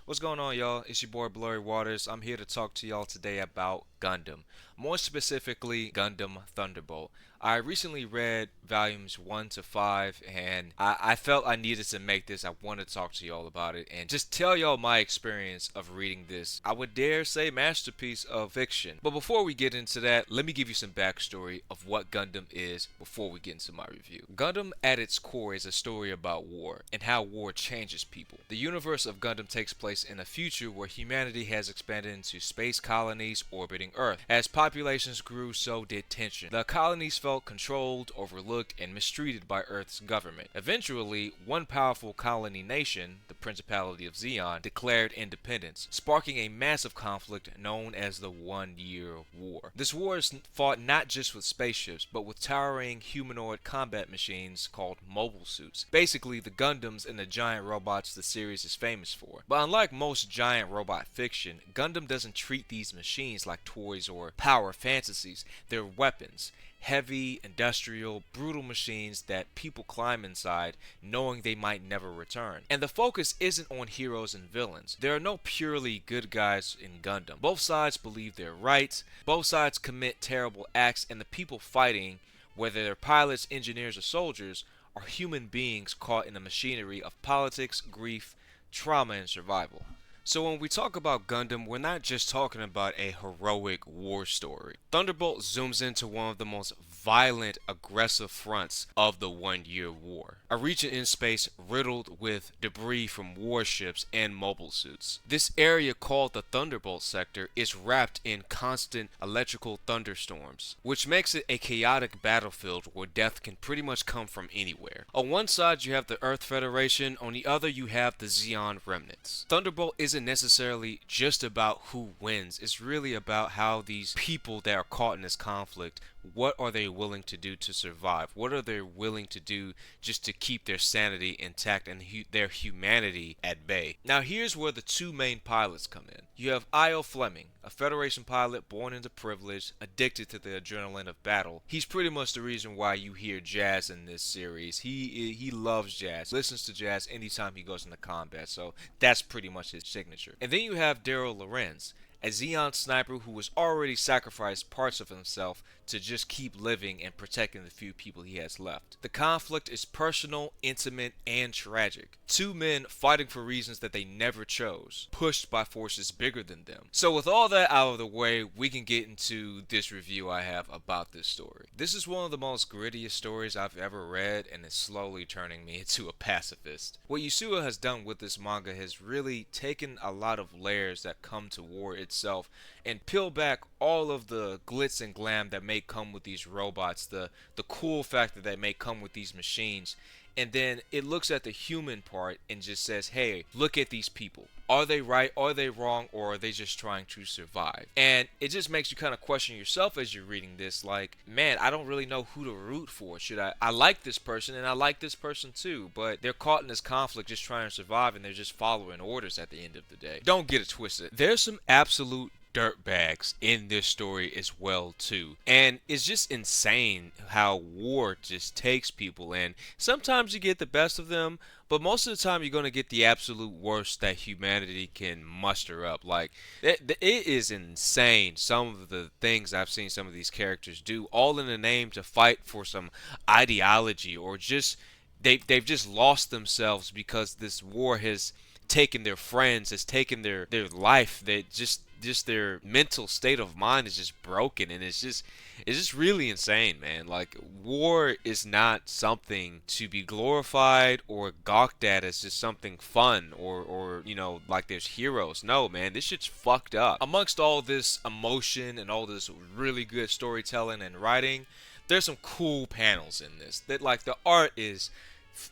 What's going on, y'all? It's your boy blurrywaters. I'm here to talk to y'all today about Gundam. More specifically, Gundam Thunderbolt. I recently read volumes 1 to 5, and I felt I needed to make this. I wanted to talk to y'all about it and just tell y'all my experience of reading this. I would dare say masterpiece of fiction. But before we get into that, let me give you some backstory of what Gundam is before we get into my review. Gundam at its core is a story about war and how war changes people. The universe of Gundam takes place in a future where humanity has expanded into space colonies orbiting Earth. As populations grew, so did tension. The colonies felt controlled, overlooked, and mistreated by Earth's government. Eventually, one powerful colony nation, the Principality of Zeon, declared independence, sparking a massive conflict known as the 1-Year War. This war is fought not just with spaceships, but with towering humanoid combat machines called mobile suits. Basically, the Gundams and the giant robots the series is famous for. But unlike most giant robot fiction, Gundam doesn't treat these machines like toys or power fantasies. They're weapons. Heavy, industrial, brutal machines that people climb inside knowing they might never return. And the focus isn't on heroes and villains. There are no purely good guys in Gundam. Both sides believe they're right, both sides commit terrible acts, and the people fighting, whether they're pilots, engineers, or soldiers, are human beings caught in the machinery of politics, grief, trauma, and survival. So when we talk about Gundam, we're not just talking about a heroic war story. Thunderbolt zooms into one of the most violent, aggressive fronts of the 1-Year War, a region in space riddled with debris from warships and mobile suits. This area, called the Thunderbolt sector, is wrapped in constant electrical thunderstorms, which makes it a chaotic battlefield where death can pretty much come from anywhere. On one side you have the Earth Federation, on the other you have the Zeon remnants. Thunderbolt isn't necessarily just about who wins, it's really about how these people that are caught in this conflict, what are they willing to do to survive? What are they willing to do just to keep their sanity intact and their humanity at bay? Now here's where the two main pilots come in. You have Io Fleming, a Federation pilot born into privilege, addicted to the adrenaline of battle. He's pretty much the reason why you hear jazz in this series. He loves jazz, listens to jazz anytime he goes into combat, so that's pretty much his signature. And then you have Daryl Lorenz, a Zeon sniper who has already sacrificed parts of himself to just keep living and protecting the few people he has left. The conflict is personal, intimate, and tragic. Two men fighting for reasons that they never chose, pushed by forces bigger than them. So with all that out of the way, we can get into this review I have about this story. This is one of the most grittiest stories I've ever read, and it's slowly turning me into a pacifist. What Yasuo has done with this manga has really taken a lot of layers that come to war itself and peel back all of the glitz and glam that may come with these robots, the cool factor that may come with these machines, and then it looks at the human part and just says, hey, look at these people. Are they right? Are they wrong? Or are they just trying to survive? And it just makes you kind of question yourself as you're reading this, like, man, I don't really know who to root for. I like this person and I like this person too, but they're caught in this conflict just trying to survive and they're just following orders at the end of the day. Don't get it twisted. There's some absolute dirtbags in this story as well too, and it's just insane how war just takes people, and sometimes you get the best of them, but most of the time you're going to get the absolute worst that humanity can muster up. Like it is insane some of the things I've seen some of these characters do, all in the name to fight for some ideology, or just they've just lost themselves because this war has taken their friends, has taken their life. That just their mental state of mind is just broken, and it's just really insane, man. Like, war is not something to be glorified or gawked at as just something fun, or like there's heroes. No, man, this shit's fucked up. Amongst all this emotion and all this really good storytelling and writing, there's some cool panels in this that, like, the art is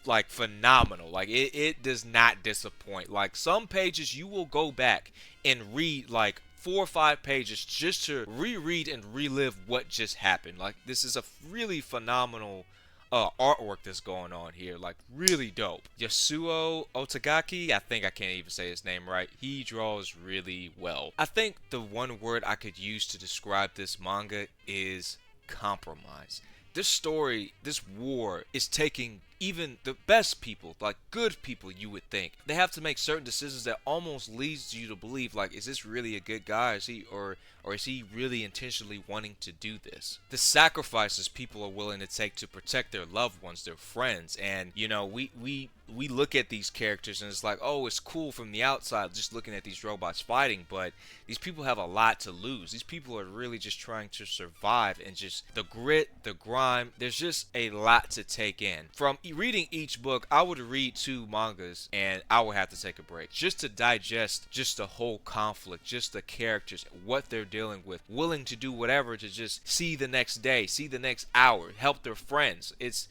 like phenomenal. Like it does not disappoint. Like, some pages you will go back and read like 4 or 5 pages just to reread and relive what just happened. Like, this is a really phenomenal artwork that's going on here. Like, really dope. Yasuo Otagaki, I think I can't even say his name right. He draws really well. I think the one word I could use to describe this manga is compromise. This story, this war, is taking even the best people, like good people, you would think they have to make certain decisions that almost leads you to believe, like, is this really a good guy? Is he or is he really intentionally wanting to do this? The sacrifices people are willing to take to protect their loved ones, their friends, and we look at these characters and it's like, oh, it's cool from the outside just looking at these robots fighting, but these people have a lot to lose. These people are really just trying to survive, and just the grit, the grime, there's just a lot to take in. From reading each book, I would read 2 mangas and I would have to take a break just to digest just the whole conflict, just the characters, what they're dealing with, willing to do whatever to just see the next day, see the next hour, help their friends. It's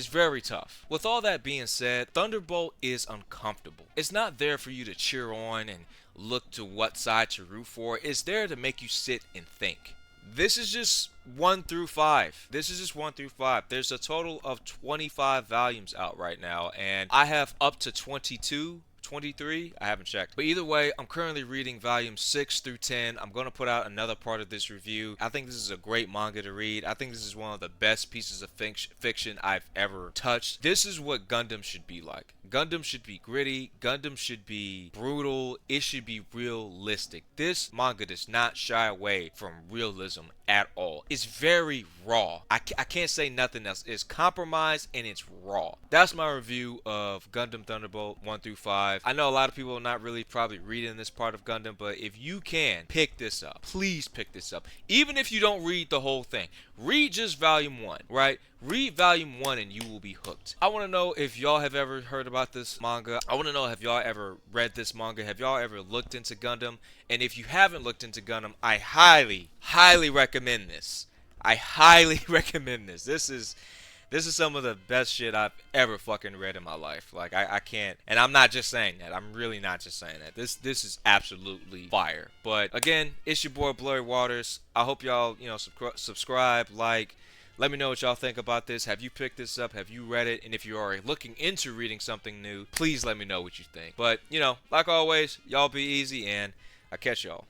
very tough. With all that being said, Thunderbolt is uncomfortable. It's not there for you to cheer on and look to what side to root for. It's there to make you sit and think. This is just 1 through 5. This is just 1 through 5. There's a total of 25 volumes out right now, and I have up to 22. 23? I haven't checked. But either way, I'm currently reading volumes 6 through 10. I'm going to put out another part of this review. I think this is a great manga to read. I think this is one of the best pieces of fiction I've ever touched. This is what Gundam should be like. Gundam should be gritty. Gundam should be brutal. It should be realistic. This manga does not shy away from realism at all. It's very raw. I can't say nothing else. It's compromised and it's raw. That's my review of Gundam Thunderbolt 1 through 5. I know a lot of people are not really probably reading this part of Gundam, but if you can, pick this up. Please pick this up. Even if you don't read the whole thing, read just volume 1, right? Read volume 1 and you will be hooked. I want to know if y'all have ever heard about this manga. I want to know, have y'all ever read this manga? Have y'all ever looked into Gundam? And if you haven't looked into Gundam, I highly, highly recommend this. I highly recommend this. This is some of the best shit I've ever fucking read in my life. Like, I can't, and I'm not just saying that. I'm really not just saying that. This is absolutely fire. But again, it's your boy Blurry Waters. I hope y'all, subscribe, like. Let me know what y'all think about this. Have you picked this up? Have you read it? And if you are looking into reading something new, please let me know what you think. But, like always, y'all be easy, and I'll catch y'all.